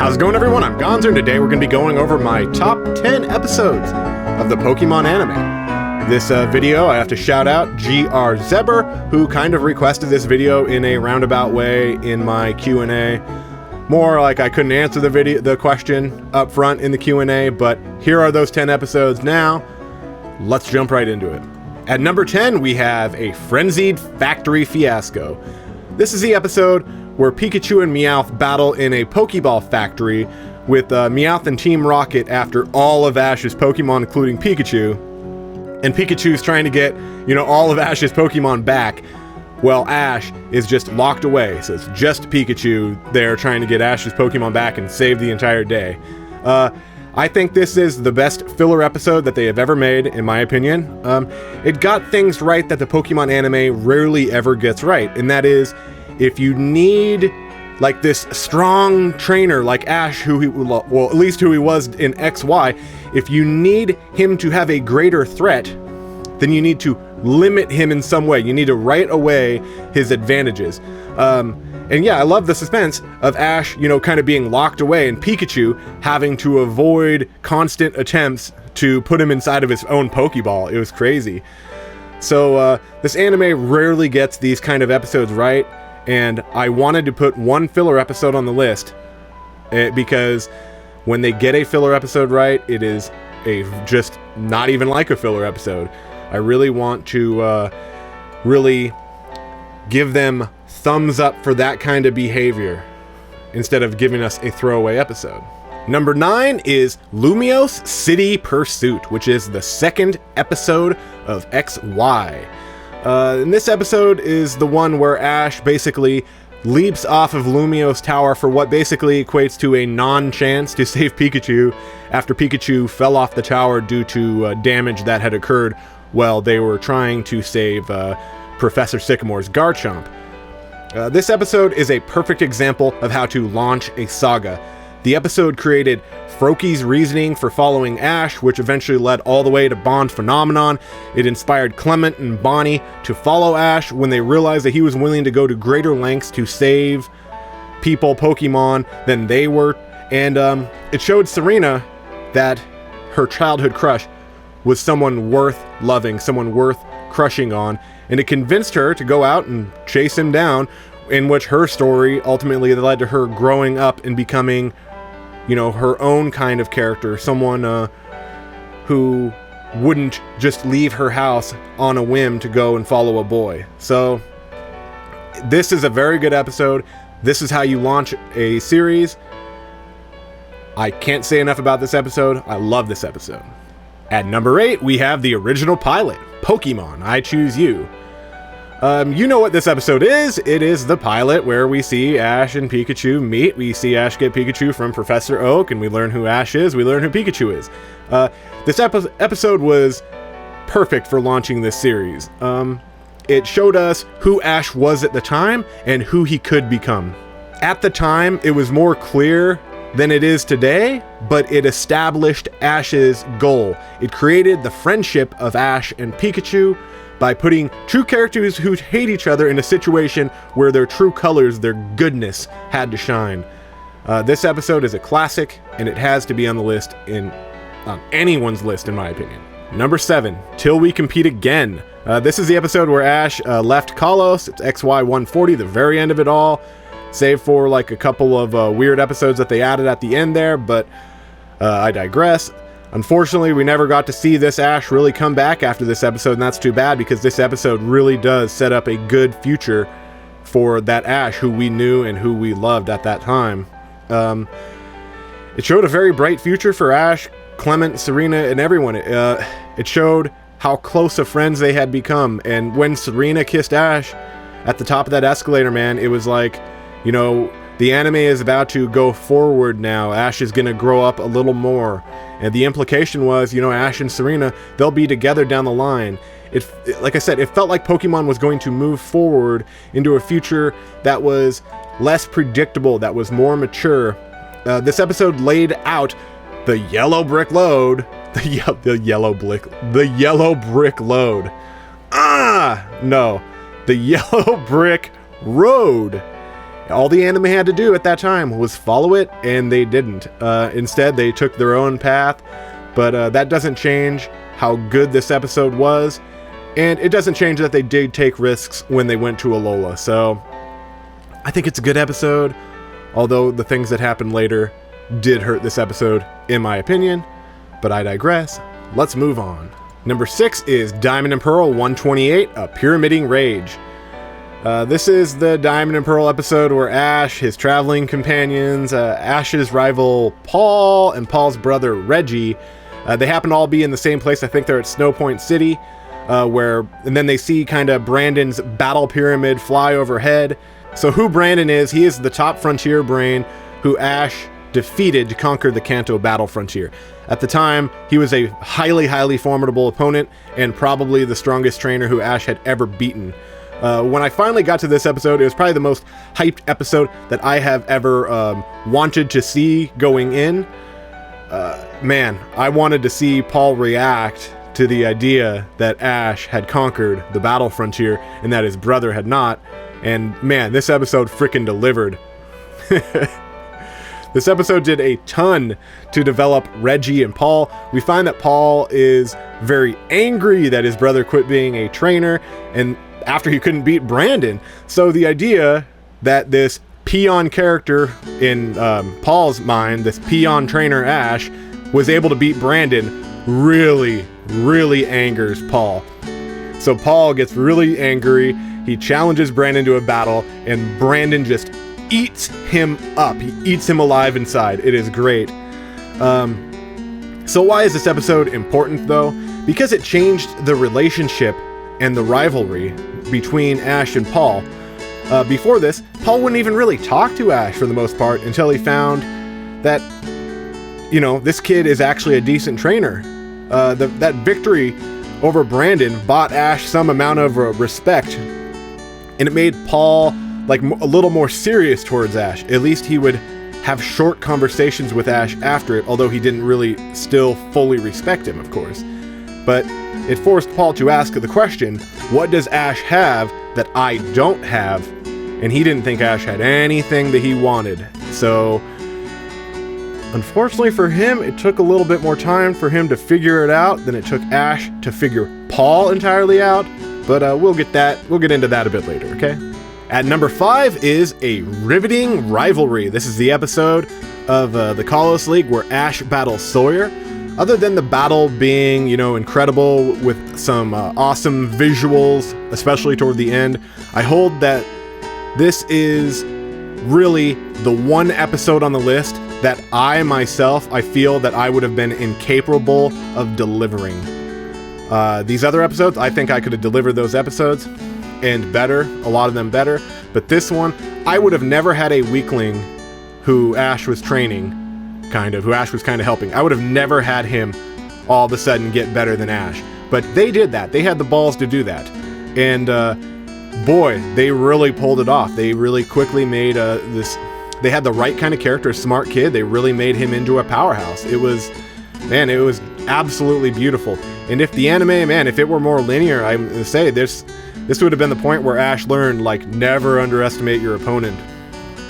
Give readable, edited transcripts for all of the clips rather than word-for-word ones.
How's it going, everyone? I'm Gonzo, and today we're going to be going over my top 10 episodes of the Pokemon anime. This video, I have to shout out grzeber, who kind of requested this video in a roundabout way in my Q&A. More like I couldn't answer the question up front in the Q&A, but here are those 10 episodes now. Let's jump right into it. At number 10, we have a Frenzied Factory Fiasco. This is the episode where Pikachu and Meowth battle in a Pokeball factory with Meowth and Team Rocket after all of Ash's Pokemon, including Pikachu. And Pikachu's trying to get, all of Ash's Pokemon back. Well, Ash is just locked away, so it's just Pikachu there trying to get Ash's Pokemon back and save the entire day. I think this is the best filler episode that they have ever made, in my opinion. It got things right that the Pokemon anime rarely ever gets right, and that is, if you need like this strong trainer like Ash, at least who he was in XY, if you need him to have a greater threat, then you need to limit him in some way. You need to write away his advantages. And yeah, I love the suspense of Ash, kind of being locked away, and Pikachu having to avoid constant attempts to put him inside of his own Pokeball. It was crazy. So this anime rarely gets these kind of episodes right, and I wanted to put one filler episode on the list because when they get a filler episode right, it is just not even like a filler episode. I really want to really give them thumbs up for that kind of behavior instead of giving us a throwaway episode. Number 9 is Lumiose City Pursuit, which is the second episode of XY. And this episode is the one where Ash basically leaps off of Lumiose Tower for what basically equates to a non-chance to save Pikachu after Pikachu fell off the tower due to damage that had occurred while they were trying to save Professor Sycamore's Garchomp. This episode is a perfect example of how to launch a saga. The episode created Froakie's reasoning for following Ash, which eventually led all the way to Bond Phenomenon. It inspired Clement and Bonnie to follow Ash when they realized that he was willing to go to greater lengths to save people, Pokemon, than they were. And it showed Serena that her childhood crush was someone worth loving, someone worth crushing on. And it convinced her to go out and chase him down, in which her story ultimately led to her growing up and becoming, her own kind of character, someone who wouldn't just leave her house on a whim to go and follow a boy. So this is a very good episode. This is how you launch a series. I can't say enough about this episode. I love this episode. At number 8, we have the original pilot, Pokemon, I Choose You. You know what this episode is. It is the pilot where we see Ash and Pikachu meet. We see Ash get Pikachu from Professor Oak, and we learn who Ash is. We learn who Pikachu is. This episode was perfect for launching this series. It showed us who Ash was at the time and who he could become. At the time, it was more clear than it is today, but it established Ash's goal. It created the friendship of Ash and Pikachu by putting two characters who hate each other in a situation where their true colors, their goodness, had to shine. This episode is a classic, and it has to be on the list, on anyone's list, in my opinion. Number 7, Till We Compete Again. This is the episode where Ash left Kalos. It's XY 140, the very end of it all, save for like a couple of weird episodes that they added at the end there, but I digress. Unfortunately, we never got to see this Ash really come back after this episode, and that's too bad because this episode really does set up a good future for that Ash who we knew and who we loved at that time. It showed a very bright future for Ash, Clement, Serena, and everyone. It showed how close of friends they had become, and when Serena kissed Ash at the top of that escalator, man, it was like, the anime is about to go forward now. Ash is going to grow up a little more. And the implication was, Ash and Serena, they'll be together down the line. Like I said, it felt like Pokemon was going to move forward into a future that was less predictable, that was more mature. This episode laid out the yellow brick road. The yellow brick road. The yellow brick road. All the anime had to do at that time was follow it, and they didn't. Instead, they took their own path, but that doesn't change how good this episode was, and it doesn't change that they did take risks when they went to Alola. So I think it's a good episode, although the things that happened later did hurt this episode, in my opinion, but I digress. Let's move on. Number 6 is Diamond and Pearl 128, A Pyramiding Rage. This is the Diamond and Pearl episode where Ash, his traveling companions, Ash's rival Paul, and Paul's brother Reggie, they happen to all be in the same place. I think they're at Snow Point City, and then they see kind of Brandon's battle pyramid fly overhead. So who Brandon is, he is the top frontier brain who Ash defeated to conquer the Kanto battle frontier. At the time, he was a highly, highly formidable opponent and probably the strongest trainer who Ash had ever beaten. When I finally got to this episode, it was probably the most hyped episode that I have ever wanted to see going in. Man, I wanted to see Paul react to the idea that Ash had conquered the battle frontier and that his brother had not. And man, this episode frickin' delivered. This episode did a ton to develop Reggie and Paul. We find that Paul is very angry that his brother quit being a trainer, and after he couldn't beat Brandon. So the idea that this peon character in Paul's mind, this peon trainer Ash, was able to beat Brandon really, really angers Paul. So Paul gets really angry. He challenges Brandon to a battle, and Brandon just eats him up. He eats him alive inside. It is great. So why is this episode important, though? Because it changed the relationship and the rivalry between Ash and Paul. Before this, Paul wouldn't even really talk to Ash for the most part until he found that, this kid is actually a decent trainer. That victory over Brandon bought Ash some amount of respect, and it made Paul a little more serious towards Ash. At least he would have short conversations with Ash after it, although he didn't really still fully respect him, of course. But it forced Paul to ask the question, what does Ash have that I don't have? And he didn't think Ash had anything that he wanted. So, unfortunately for him, it took a little bit more time for him to figure it out than it took Ash to figure Paul entirely out. But we'll get into that a bit later, okay? At number 5 is A Riveting Rivalry. This is the episode of the Kalos League where Ash battles Sawyer. Other than the battle being, incredible with some awesome visuals, especially toward the end, I hold that this is really the one episode on the list that I feel that I would have been incapable of delivering. These other episodes, I think I could have delivered those episodes and better, a lot of them better, but this one, I would have never had a weakling who Ash was training, who Ash was kind of helping. I would have never had him all of a sudden get better than Ash, but they did that. They had the balls to do that, and boy, they really pulled it off. They really quickly made they had the right kind of character, a smart kid. They really made him into a powerhouse. It was absolutely beautiful. And if the anime, if it were more linear, I would say this would have been the point where Ash learned, never underestimate your opponent.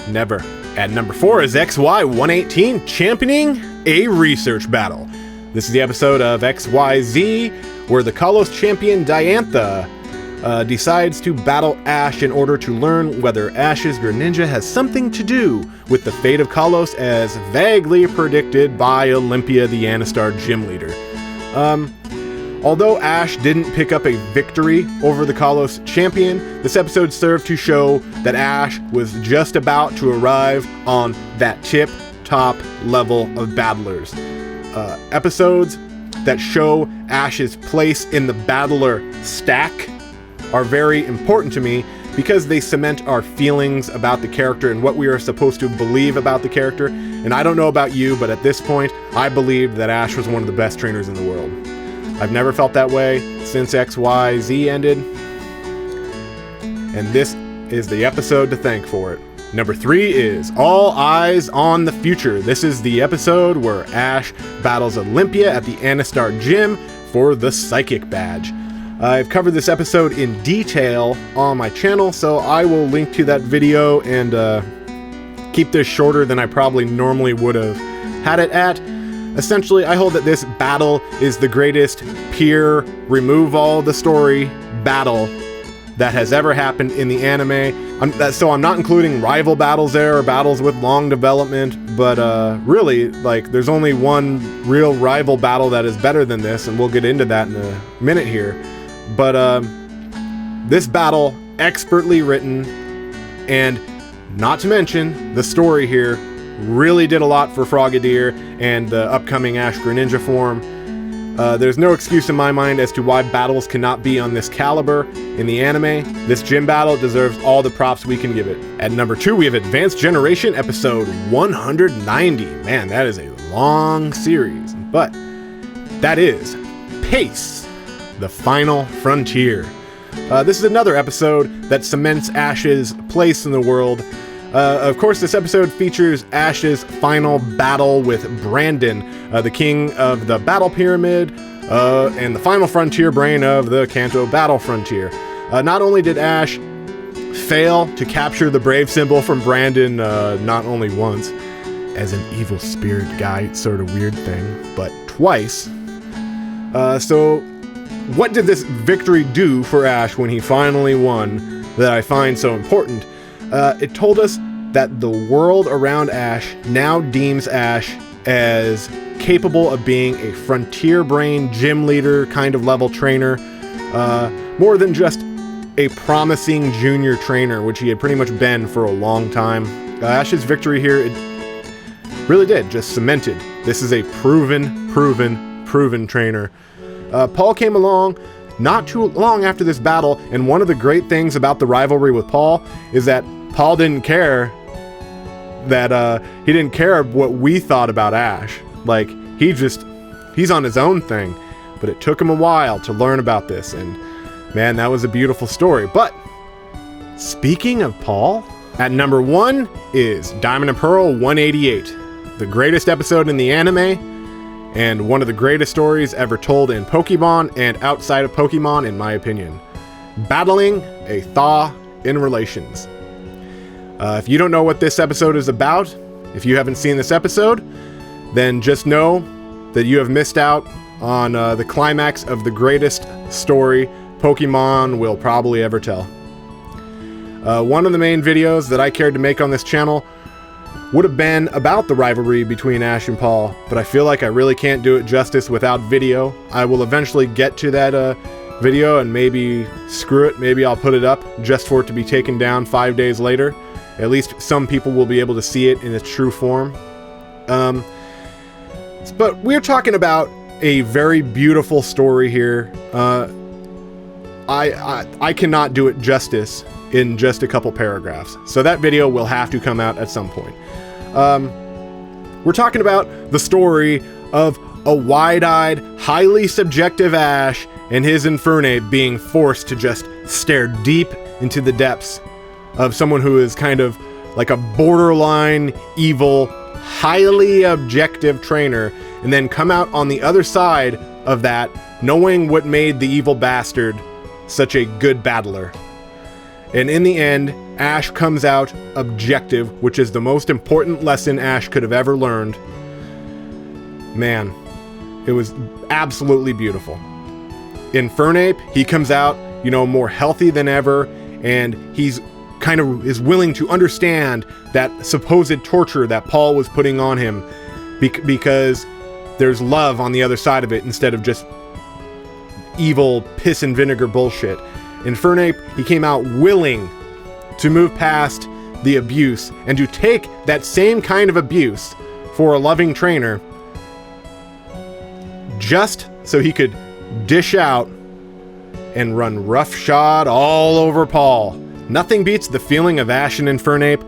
Never. At number 4 is XY118, Championing a Research Battle. This is the episode of XYZ where the Kalos champion Diantha decides to battle Ash in order to learn whether Ash's Greninja has something to do with the fate of Kalos as vaguely predicted by Olympia, the Anastar gym leader. Although Ash didn't pick up a victory over the Kalos champion, this episode served to show that Ash was just about to arrive on that tip-top level of battlers. Episodes that show Ash's place in the battler stack are very important to me because they cement our feelings about the character and what we are supposed to believe about the character. And I don't know about you, but at this point, I believed that Ash was one of the best trainers in the world. I've never felt that way since XYZ ended, and this is the episode to thank for it. Number 3 is All Eyes on the Future. This is the episode where Ash battles Olympia at the Anastar gym for the Psychic Badge. I've covered this episode in detail on my channel, so I will link to that video and keep this shorter than I probably normally would have had it at. Essentially, I hold that this battle is the greatest peer, remove all the story battle that has ever happened in the anime. So I'm not including rival battles there or battles with long development, but really, like, there's only one real rival battle that is better than this, and we'll get into that in a minute here. But this battle, expertly written, and not to mention the story here, really did a lot for Frogadier and the upcoming Ash-Greninja form. There's no excuse in my mind as to why battles cannot be on this caliber in the anime. This gym battle deserves all the props we can give it. At number 2, we have Advanced Generation episode 190. Man, that is a long series, but that is Pace, the Final Frontier. This is another episode that cements Ash's place in the world. Of course, this episode features Ash's final battle with Brandon, the king of the Battle Pyramid, and the final frontier brain of the Kanto Battle Frontier. Not only did Ash fail to capture the brave symbol from Brandon not only once, as an evil spirit guy sort of weird thing, but twice. So what did this victory do for Ash when he finally won that I find so important? It told us that the world around Ash now deems Ash as capable of being a frontier brain gym leader kind of level trainer, more than just a promising junior trainer, which he had pretty much been for a long time. Ash's victory here, it really did just cemented. This is a proven trainer. Paul came along not too long after this battle, and one of the great things about the rivalry with Paul is that Paul didn't care that he didn't care what we thought about Ash. Like, he's on his own thing, but it took him a while to learn about this, and man, that was a beautiful story. But speaking of Paul, at number 1 is Diamond and Pearl 188, the greatest episode in the anime and one of the greatest stories ever told in Pokemon and outside of Pokemon, in my opinion. Battling a Thaw in relations. If you don't know what this episode is about, if you haven't seen this episode, then just know that you have missed out on the climax of the greatest story Pokemon will probably ever tell. One of the main videos that I cared to make on this channel would have been about the rivalry between Ash and Paul, but I feel like I really can't do it justice without video. I will eventually get to that video, and maybe, screw it, maybe I'll put it up just for it to be taken down 5 days later. At least some people will be able to see it in its true form. But we're talking about a very beautiful story here. I cannot do it justice in just a couple paragraphs, so that video will have to come out at some point. We're talking about the story of a wide-eyed, highly subjective Ash and his Infernape being forced to just stare deep into the depths of someone who is kind of like a borderline evil, highly objective trainer, and then come out on the other side of that knowing what made the evil bastard such a good battler. And in the end, Ash comes out objective, which is the most important lesson Ash could have ever learned. Man, it was absolutely beautiful. Infernape, he comes out, you know, more healthy than ever, and he's kind of is willing to understand that supposed torture that Paul was putting on him because there's love on the other side of it instead of just evil piss and vinegar bullshit. Infernape, he came out willing to move past the abuse and to take that same kind of abuse for a loving trainer just so he could dish out and run roughshod all over Paul. Nothing beats the feeling of Ash and Infernape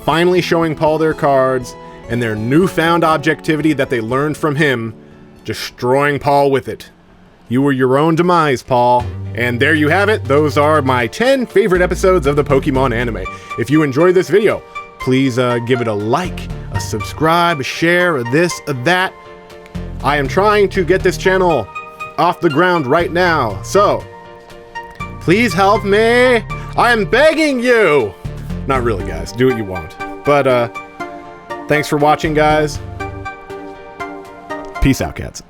finally showing Paul their cards and their newfound objectivity that they learned from him, destroying Paul with it. You were your own demise, Paul. And there you have it. Those are my 10 favorite episodes of the Pokemon anime. If you enjoyed this video, please give it a like, a subscribe, a share, a this, a that. I am trying to get this channel off the ground right now. So Please help me. I am begging you. Not really, guys. Do what you want. But thanks for watching, guys. Peace out, cats.